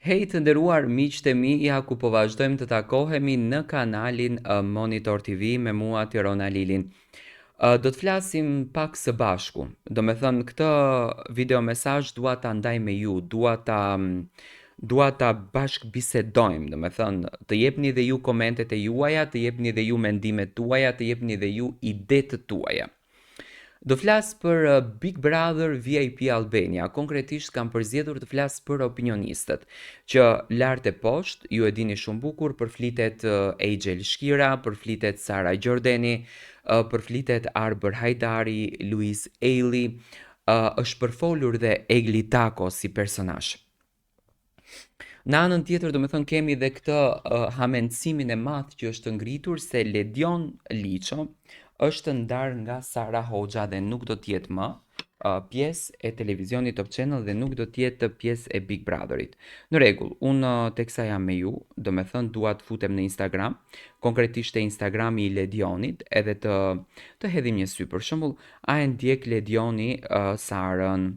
Hej të nderuar miqtë e mi, ja ku po vazhdojmë të takohemi në kanalin Monitor TV me mua Tirona Lilin. Do të flasim pak së bashku. Do me thënë, këtë video mesazh dua ta ndaj me ju, dua ta bashk bisedojmë, do me thënë, të jepni dhe ju komentet e juaja, të jepni dhe ju mendimet tuaja, të jepni dhe ju idetë tuaja. Do flas për Big Brother VIP Albania. Konkretisht kam përzgjedhur të flas për opinionistët, që lart e poshtë, ju e dini shumë bukur, përflitet Angel Shkira, përflitet Sara Gjordeni, përflitet Arber Hajdari, Luis Eili, është përfolur dhe Egli Tako si personazh. Në anën tjetër, do me thënë, kemi dhe këtë hamencimin e madh që është ngritur se Ledion Liço është ndarë nga Sara Hoxha dhe nuk do tjetë më pjesë e televizionit Top Channel dhe nuk do tjetë pjesë e Big Brotherit. Në rregull, unë teksa jam me ju, do me thënë dua të futem në Instagram, konkretisht e Instagrami i Ledionit, edhe të hedhim një sy. Për shembull, a e ndjek Ledioni Sarën?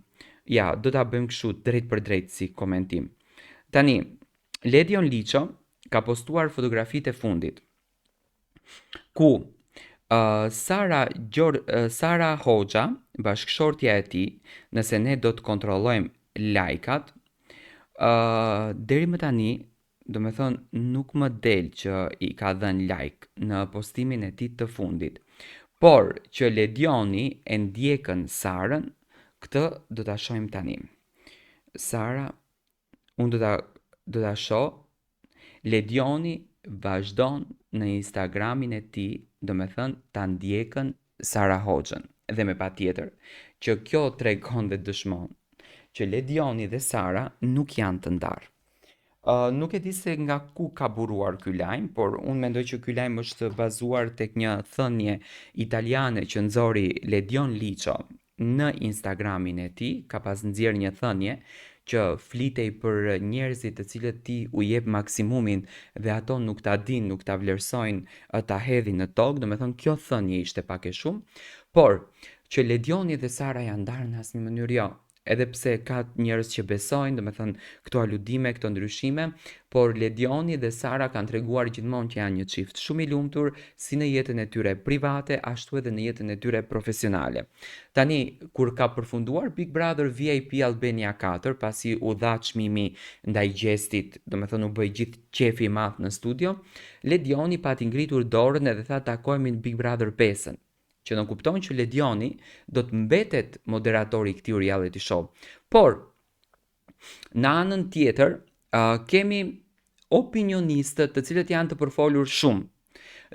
Ja, do ta bëjmë kështu drejt për drejt si komentim. Tani, Ledion Liço ka postuar fotografitë e fundit, ku Sara Hoxha, bashkëshortja e tij, nëse ne do të kontrollojmë lajkat, deri më tani, do me thonë, nuk më del që i ka dhënë like në postimin e tij të fundit. Por që Ledioni e ndjekën Sarën, këtë do ta shohim tani. Sara, unë do ta shoh. Ledioni vazhdon në Instagramin e tij, do me thënë, ta ndjekën Sara Hoxhën. Dhe me pa tjetër, që kjo tregon dhe dëshmon që Ledioni dhe Sara nuk janë të ndarë. Nuk e di se nga ku ka buruar ky lajm, por unë mendoj që ky lajm është bazuar tek një thënie italiane që nxori Ledion Liço në Instagramin e tij, ka pas nxjerr një thënie që flitej për njerëzit të cilët ti u jep maksimumin dhe ato nuk ta din, nuk ta vlerësojnë, ta hedhin në tokë, do me thonë kjo thënie ishte pak e shumë, por që Ledioni dhe Sara janë ndarë në asnjë mënyrë jo. Edhe pse ka njerëz që besojnë, do me thënë këto aludime, këto ndryshime, por Ledioni dhe Sara kanë treguar gjithmonë që janë një çift shumë i lumtur, si në jetën e tyre private, ashtu edhe në jetën e tyre profesionale. Tani, kur ka përfunduar Big Brother VIP Albania 4, pasi u dha çmimi ndaj gjestit, do me thënë u bëj gjithë qefi i madh në studio, Ledioni pati ngritur dorën edhe tha takohemi në Big Brother 5-ën, që në kupton që Ledioni do të mbetet moderatori i këtij reality show. Por, në anën tjetër, kemi opinionistët të cilët janë të përfolur shumë.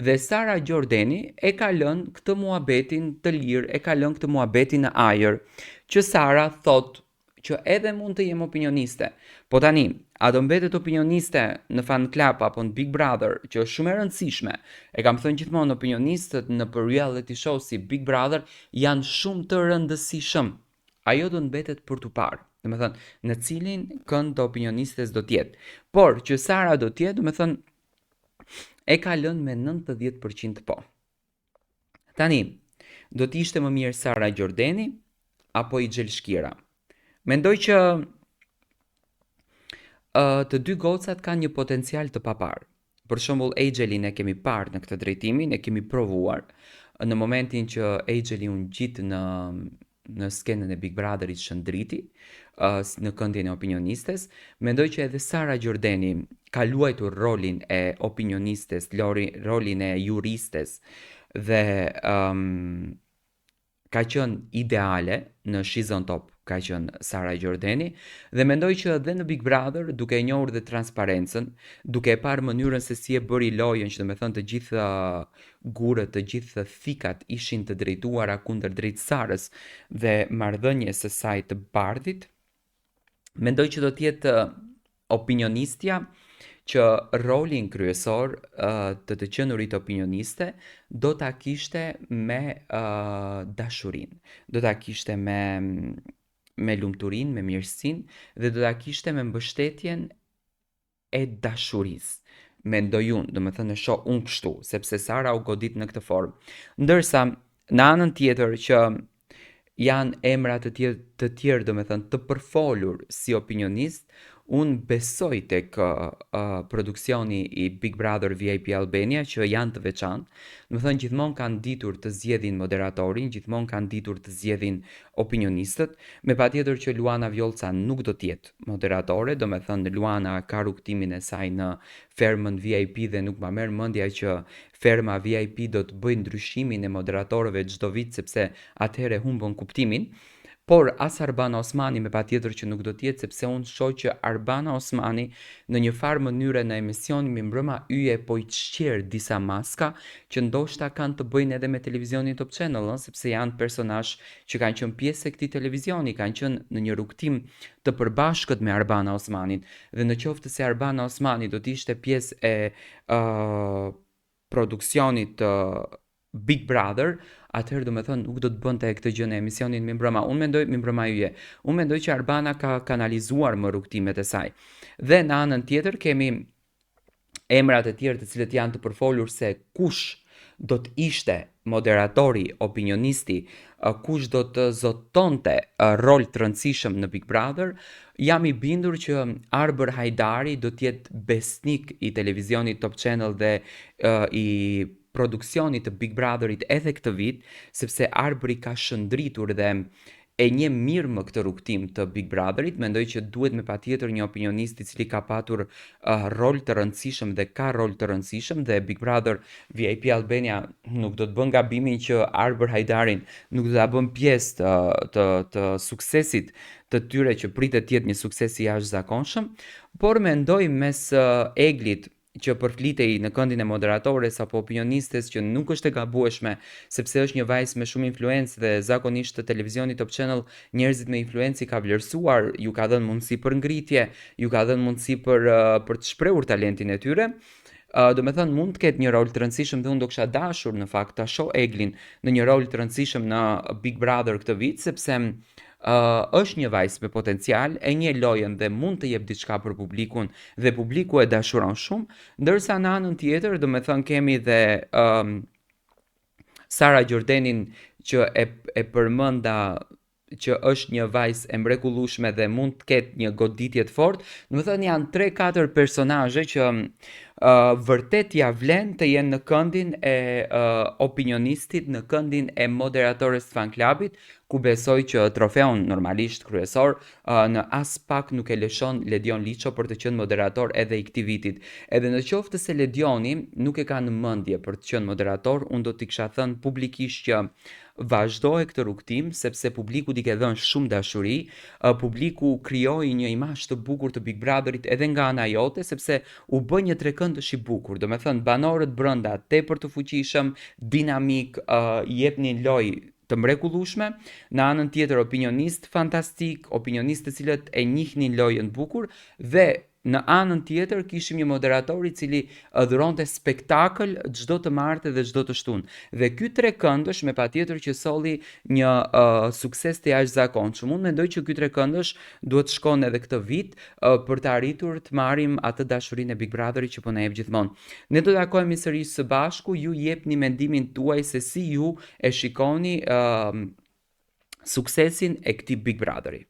Dhe Sara Gjordeni e ka lënë këtë muhabetin të lirë, e ka lënë këtë muhabetin në ajër, që Sara thot që edhe mund të jem opinioniste. Po tani, a do mbetet opinioniste në fan club apo në Big Brother, që është shumë e rëndësishme. E kam thënë gjithmonë, opinionistët në për reality show si Big Brother janë shumë të rëndësishëm. Ajo do mbetet për tu parë. Do me thënë, në cilin kënd të opinionistes do tjetë. Por që Sara do tjetë, do me thënë, e ka lënë me 90% po. Tani, do t'ishte më mirë Sara Gjordeni apo Angel Shkira? Mendoj që të dy gocat kanë një potencial të papar. Për shembull, Angelin e kemi parë në këtë drejtimin, e kemi provuar në momentin që Angeli u ngjit në skenën e Big Brotherit shëndriti, në këndjen e opinionistes. Mendoj që edhe Sara Gjordeni ka luajtur rolin e opinionistes, rolin e juristes dhe ka qenë ideale në She's on Top, ka qenë Sara Gjordeni, dhe mendoj që edhe në Big Brother, duke e njohur dhe transparencën, duke e parë mënyrën se si e bëri lojën, që do me thënë të gjithë gurët, të gjithë fikat ishin të drejtuara kundër drejt Sarës dhe marrëdhënies së saj të Bardhit, mendoj që do tjetë opinionistja që rolin kryesor të qenurit opinioniste do ta kishte me dashurin, do ta kishte me lumturin, me mirësin, dhe do ta kishte me mbështetjen e dashurisë. Mendoj unë, do me thënë e shoh unë kështu, sepse Sara u godit në këtë formë. Ndërsa, në anën tjetër që janë emra të tjerë, do me thënë të përfolur si opinionist, unë besoj tek produksioni i Big Brother VIP Albania që janë të veçantë. Do të thënë gjithmonë kanë ditur të zgjedhin moderatorin, gjithmonë kanë ditur të zgjedhin opinionistët, me patjetër që Luana Vjollca nuk do të jetë moderatore, do me thënë Luana ka rrugtimin e saj në fermën VIP dhe nuk ma merr mendja që ferma VIP do të bëjë ndryshimin e moderatorëve çdo vit sepse atëherë humbën kuptimin. Por as Arbana Osmani me patjetër që nuk do të jetë sepse unë shoh që Arbana Osmani në një farë mënyre në emisionin Mi Mbrëma Yje po i çqer disa maska që ndoshta kanë të bëjnë edhe me televizionin Top Channel, sepse janë personazh që kanë qenë pjesë e këtij televizioni, kanë qenë në një rrugtim të përbashkët me Arbana Osmanin dhe në qoftë se Arbana Osmani do të ishte pjesë e produksionit të Big Brother, atëherë do me thënë nuk do të bënte këtë gjë në emisionin Mi Mbrëma. Unë mendoj Mi Mbrëma Yje. Unë mendoj që Arbana ka kanalizuar më rrugtimet e saj. Dhe në anën tjetër kemi emrat e tjerë të cilët janë të përfolur se kush do të ishte moderatori, opinionisti, kush do të zotonte rol të rëndësishëm në Big Brother. Jam i bindur që Arber Hajdari do të jetë besnik i televizionit Top Channel dhe i produksionit të Big Brotherit edhe këtë vit, sepse Arbri ka shëndritur dhe e një mirë më këtë rrugtim të Big Brotherit. Mendoj që duhet me patjetër një opinionist i cili ka patur rol të rëndësishëm dhe ka rol të rëndësishëm dhe Big Brother VIP Albania nuk do të bën gabimin që Arber Hajdarin nuk do ta bën pjesë të suksesit të tyre që pritet të jetë një sukses i jashtëzakonshëm, por mendoj mes Eglit që përflitej në këndin e moderatores apo opinionistes që nuk është e gabueshme sepse është një vajzë me shumë influencë dhe zakonisht të televizionit Top Channel njerëzit me influencë i ka vlerësuar, ju ka dhënë mundësi për ngritje, ju ka dhënë mundësi për të shprehur talentin e tyre. Do me thënë mund të ketë një rol të rëndësishëm dhe unë do kisha dashur në fakt ta shoh Eglin në një rol të rëndësishëm në Big Brother këtë vit sepse është një vajzë me potencial, e një lojën dhe mund të jep diçka për publikun dhe publiku e dashuron shumë, ndërsa në anën tjetër do me thënë kemi dhe Sara Gjordenin që e përmenda që është një vajzë e mrekullueshme dhe mund të ketë një goditje të fortë. Do të thënë janë 3-4 personazhe që vërtet ja vlen të jenë në këndin e opinionistit, në këndin e moderatores të fan klubit, ku besoj që trofeun normalisht kryesor në as pak nuk e lëshon Ledion Liço për të qenë moderator edhe i këtij vitit. Edhe në qoftë se Ledioni nuk e ka në mendje për të qenë moderator, unë do t'i kisha thënë publikisht që vazhdoi këtë rrugtim sepse publiku t'i ke dhënë shumë dashuri, publiku krijoi një imazh të bukur të Big Brotherit edhe nga ana jote sepse u bë një trekëndësh i bukur, do me thënë banorët brenda tepër të fuqishëm, dinamik, jepnin lojë të mrekullueshme, në anën tjetër opinionist fantastik, opinionistë të cilët e njihnin lojën bukur dhe në anën tjetër kishim një moderator i cili dhuronte spektakël çdo të martë dhe çdo të shtunë. Dhe ky trekëndësh me patjetër që solli një sukses të jashtëzakonshëm. Unë mendoj që ky trekëndësh duhet shkon edhe këtë vit për të arritur të marrim atë dashurinë e Big Brotherit që po na jep gjithmonë. Ne do të takohemi sërish së bashku, ju jepni mendimin tuaj se si ju e shikoni suksesin e këtij Big Brotheri.